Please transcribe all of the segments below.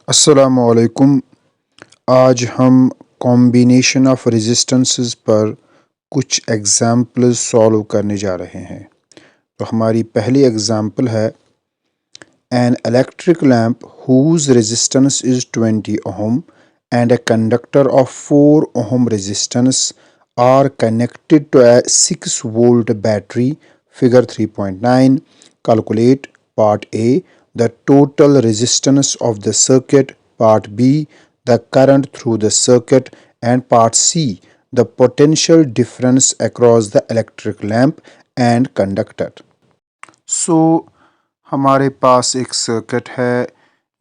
अस्सलामुअलैकुम। आज हम कॉम्बिनेशन ऑफ रेजिस्टेंसेस पर कुछ एग्जाम्पल्स सॉल्व करने जा रहे हैं। तो हमारी पहली एग्जाम्पल है an electric lamp whose resistance is 20 ohm and a conductor of 4 ohm resistance are connected to a 6 volt battery. Figure 3.9. Calculate part A the total resistance of the circuit, part B the current through the circuit, and part C the potential difference across the electric lamp and conductor. सो हमारे पास एक circuit है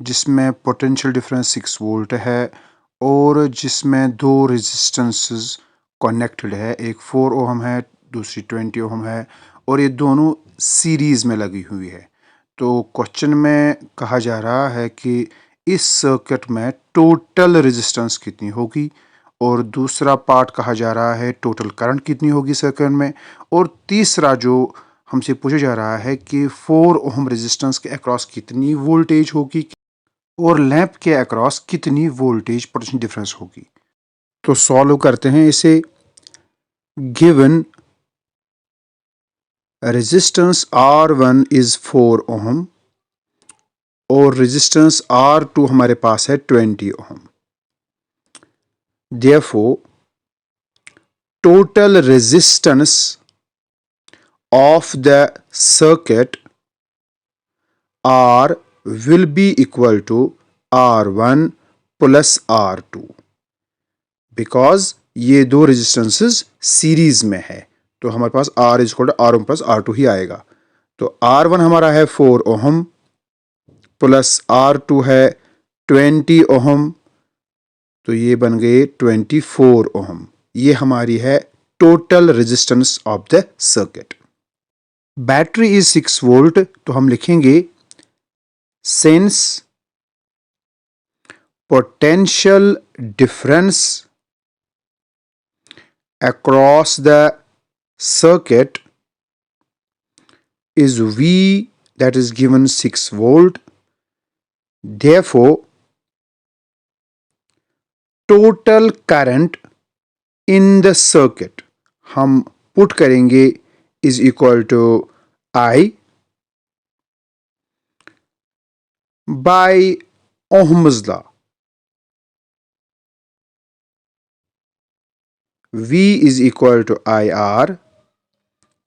जिसमें potential difference 6 volt है और जिसमें दो resistances connected है, एक 4 ओहम है, दूसरी 20 ओहम है और ये दोनों सीरीज़ में लगी हुई है। तो क्वेश्चन में कहा जा रहा है कि इस सर्किट में टोटल रेजिस्टेंस कितनी होगी और दूसरा पार्ट कहा जा रहा है टोटल करंट कितनी होगी सर्किट में, और तीसरा जो हमसे पूछा जा रहा है कि 4 ओम रेजिस्टेंस के अक्रॉस कितनी वोल्टेज होगी और लैंप के अक्रॉस कितनी वोल्टेज पोटेंशियल डिफरेंस होगी। तो सॉल्व करते हैं इसे। गिवन रेजिस्टेंस R1 इज 4 ओम और रेजिस्टेंस R2 हमारे पास है 20 ohm. Therefore total resistance of the circuit R will be equal to R1 plus R2 because ये दो रेजिस्टेंसेस सीरीज में है तो हमारे पास R is equal to R1 plus R2 ही आएगा। तो R1 हमारा है 4 ओहम प्लस R2 है 20 ओहम, तो ये बन गए 24 ओहम। ये हमारी है total resistance of the circuit. Battery is 6 volt, तो हम लिखेंगे since potential difference across the circuit is V, that is given 6 volt, therefore total current in the circuit हम पुट करेंगे is equal to I by Ohm's law। V is equal to IR,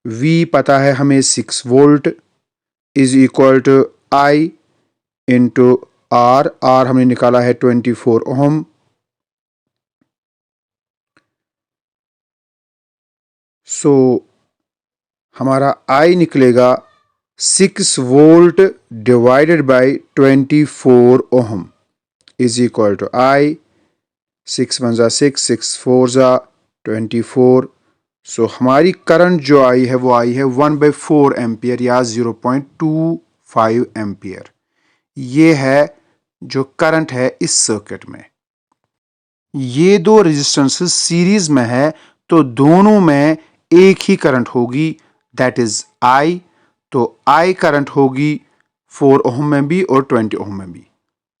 V पता है हमें 6 volt is equal to I into R, R हमने निकाला है 24 ohm. सो हमारा I निकलेगा 6 volt divided by 24 ohm is equal to I 6 1 जा 6, 6 4 जा 24। सो हमारी करंट जो आई है वो आई है 1/4 एम्पियर या 0.25 एम्पियर। ये है जो करंट है इस सर्किट में। ये दो रेजिस्टेंसेस सीरीज में है तो दोनों में एक ही करंट होगी, दैट इज I। तो I करंट होगी 4 ओहम में भी और 20 ओहम में भी।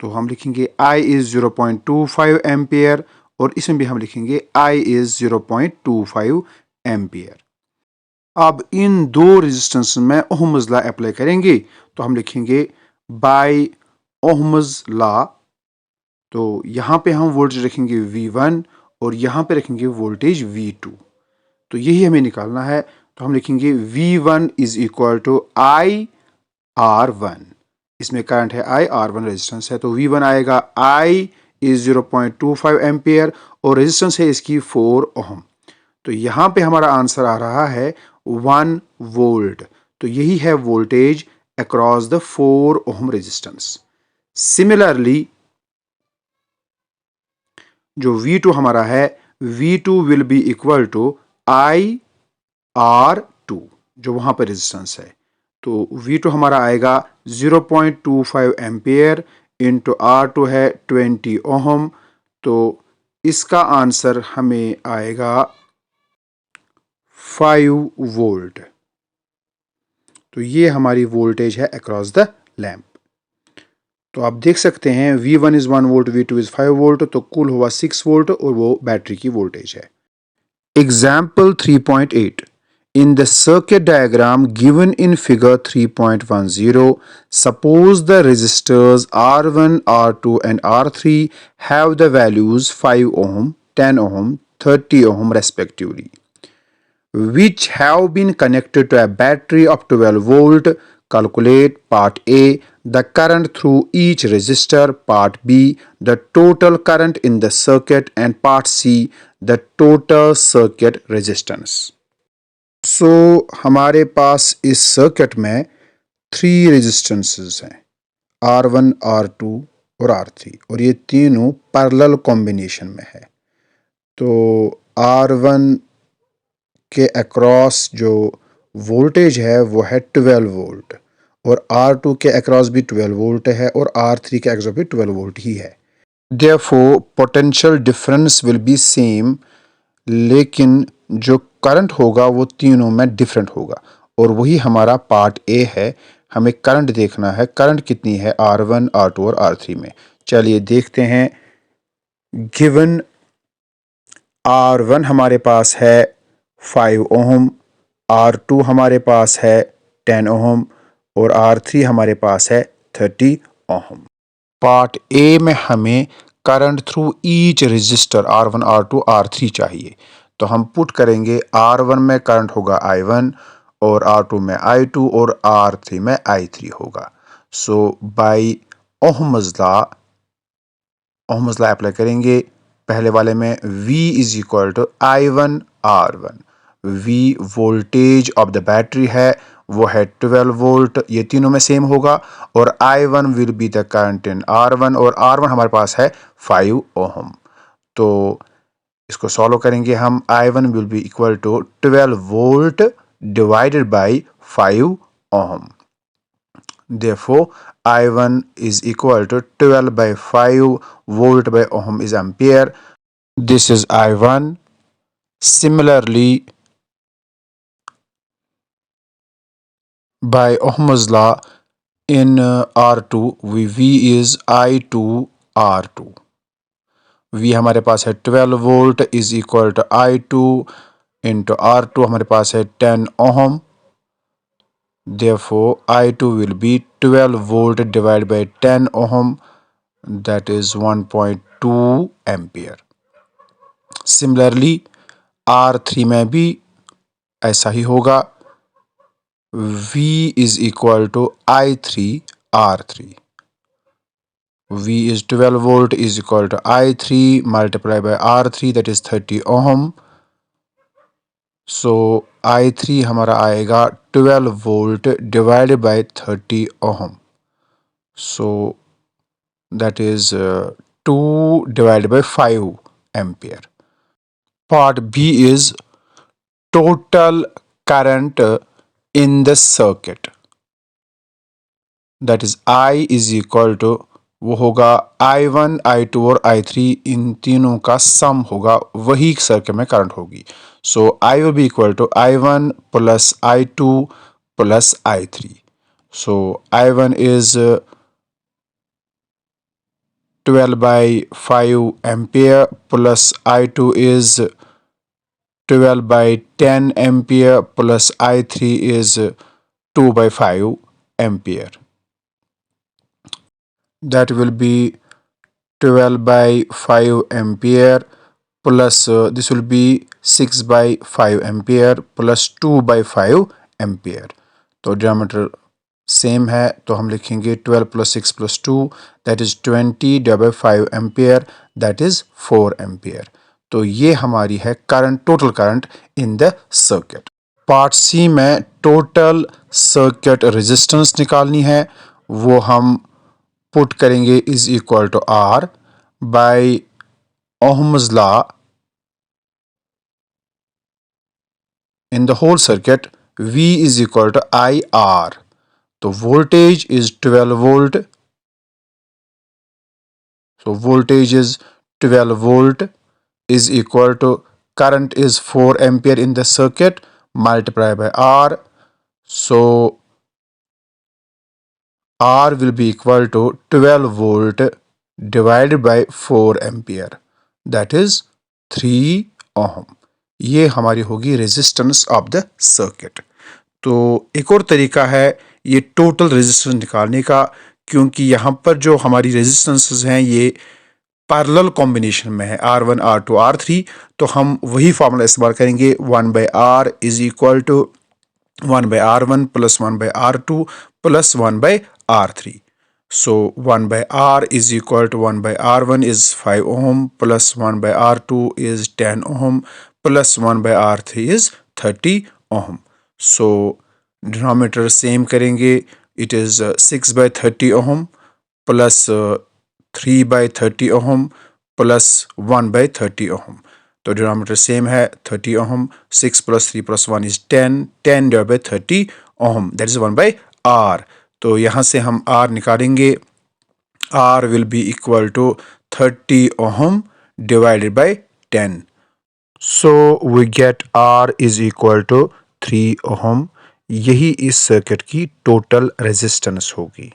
तो हम लिखेंगे I इज 0.25 एम्पियर और इसमें भी हम लिखेंगे I इज 0.25 एम्पियर। अब इन दो रेजिस्टेंस में ओहम्स लॉ अप्लाई करेंगे तो हम लिखेंगे बाय ओहम्स लॉ। तो यहां पे हम वोल्टेज रखेंगे V1 और यहां पे रखेंगे वोल्टेज V2। तो यही हमें निकालना है। तो हम लिखेंगे V1 is equal to IR1, इसमें करंट है I, R1 रेजिस्टेंस है, तो V1 आएगा I इज 0.25 एम्पियर और रेजिस्टेंस है इसकी 4 ओहम। तो यहां पे हमारा आंसर आ रहा है 1 वोल्ट। तो यही है voltage across the 4 ohm resistance. Similarly जो V2 हमारा है, V2 will be equal to IR2 जो वहां पर रेजिस्टेंस है। तो V2 हमारा आएगा 0.25 एम्पियर इंटू R2 है 20 ओहम। तो इसका आंसर हमें आएगा 5 वोल्ट। तो ये हमारी वोल्टेज है अक्रॉस द लैंप। तो आप देख सकते हैं V1 is 1 volt, V2 is 5 volt, तो कुल हुआ 6 वोल्ट और वो बैटरी की वोल्टेज है। Example 3.8 In the circuit diagram given in figure 3.10, suppose the resistors R1, R2 and R3 have the values 5 ohm, 10 ohm, 30 ohm respectively, which have been connected to a battery of 12 volt. Calculate part A the current through each resistor, part B the total current in the circuit, and part C the total circuit resistance. हमारे पास इस circuit में 3 resistances हैं, R1, R2 और R3, और ये तीनों parallel combination में है। तो R1 के अक्रॉस जो वोल्टेज है वो है 12 वोल्ट, और R2 के अक्रॉस भी 12 वोल्ट है, और R3 के अक्रॉस भी 12 वोल्ट ही है। Therefore potential difference will be same, लेकिन जो करंट होगा वो तीनों में डिफरेंट होगा, और वही हमारा पार्ट ए है। हमें करंट देखना है, करंट कितनी है R1, R2 और R3 में। चलिए देखते हैं। गिवन R1 हमारे पास है 5 ओम, R2 हमारे पास है 10 ओम, और R3 हमारे पास है 30 ओम। पार्ट ए में हमें current through each resistor R1, R2, R3 चाहिए। तो हम पुट करेंगे, R1 में करंट होगा I1, और R2 में I2, और R3 में I3 होगा। So by ohm's law apply करेंगे। पहले वाले में V is equal to I1 R1। V voltage of the battery है, वो है 12 वोल्ट, ये तीनों में सेम होगा, और I1 will be the current in R1, और R1 हमारे पास है 5 ओम। तो इसको सॉल्व करेंगे हम। I1 will be equal to 12 volt divided by 5 ohm. Therefore, I1 is equal to 12 by 5 volt by ohm is ampere. This is I1. Similarly, by Ohm's law, in R2, V is I2 R2. V हमारे पास है 12 volt is equal to I2 into R2 हमारे पास है 10 ओम। Therefore, I2 will be 12 volt divided by 10 ohm, that is 1.2 ampere. Similarly, R3 में भी ऐसा ही होगा। V is equal to I3 R3. V is 12 volt is equal to I3 multiplied by R3, that is 30 ohm. So I3 हमारा आएगा 12 volt divided by 30 ohm. So that is 2 divided by 5 ampere. Part B is total current in the circuit, that is I is equal to, वो होगा I1, I2 और I3, इन तीनों का सम होगा, वही circuit में करंट होगी। सो I will be equal to I1 plus I2 plus I3. So I1 is 12 by 5 ampere plus I2 is 12 by 10 ampere plus I3 is 2 by 5 ampere. That will be 12 by 5 ampere plus this will be 6 by 5 ampere plus 2 by 5 ampere. तो diameter same है, तो हम लिखेंगे 12 plus 6 plus 2, that is 20 divided by 5 ampere, that is 4 ampere. तो ये हमारी है current, total current in the circuit. Part C में टोटल सर्किट रेजिस्टेंस निकालनी है, वो हम पुट करेंगे is equal to R by Ohm's law in the whole circuit. V is equal to I R. तो voltage is 12 volt, so voltage is 12 volt is equal to current is 4 ampere in the circuit multiplied by R. So R will be equal to 12 volt divided by 4 ampere, that is 3 ohm. ये हमारी होगी resistance of the circuit. तो एक और तरीका है ये total resistance निकालने का, क्योंकि यहाँ पर जो हमारी रेजिस्टेंसेस हैं ये पैरेलल कॉम्बिनेशन में है, R1 R2 R3, तो हम वही फार्मूला इस्तेमाल करेंगे, 1/R is equal to 1/R1 plus 1/R2 plus 1/R3. So 1/R is equal to 1/R1 is 5 ohm plus 1/R2 is 10 ohm plus 1/R3 is 30 ohm. So denominator same करेंगे, it is 6/30 ohm plus 3/30 ohm plus 1/30 ohm. तो denominator same है, 30 ohm, 6 plus 3 plus 1 is 10, 10 divided by 30 ohm, that is 1/R. तो यहाँ से हम R निकालेंगे, R will be equal to 30 ohm divided by 10. So we get R is equal to 3 ohm. यही इस circuit की टोटल रेजिस्टेंस होगी।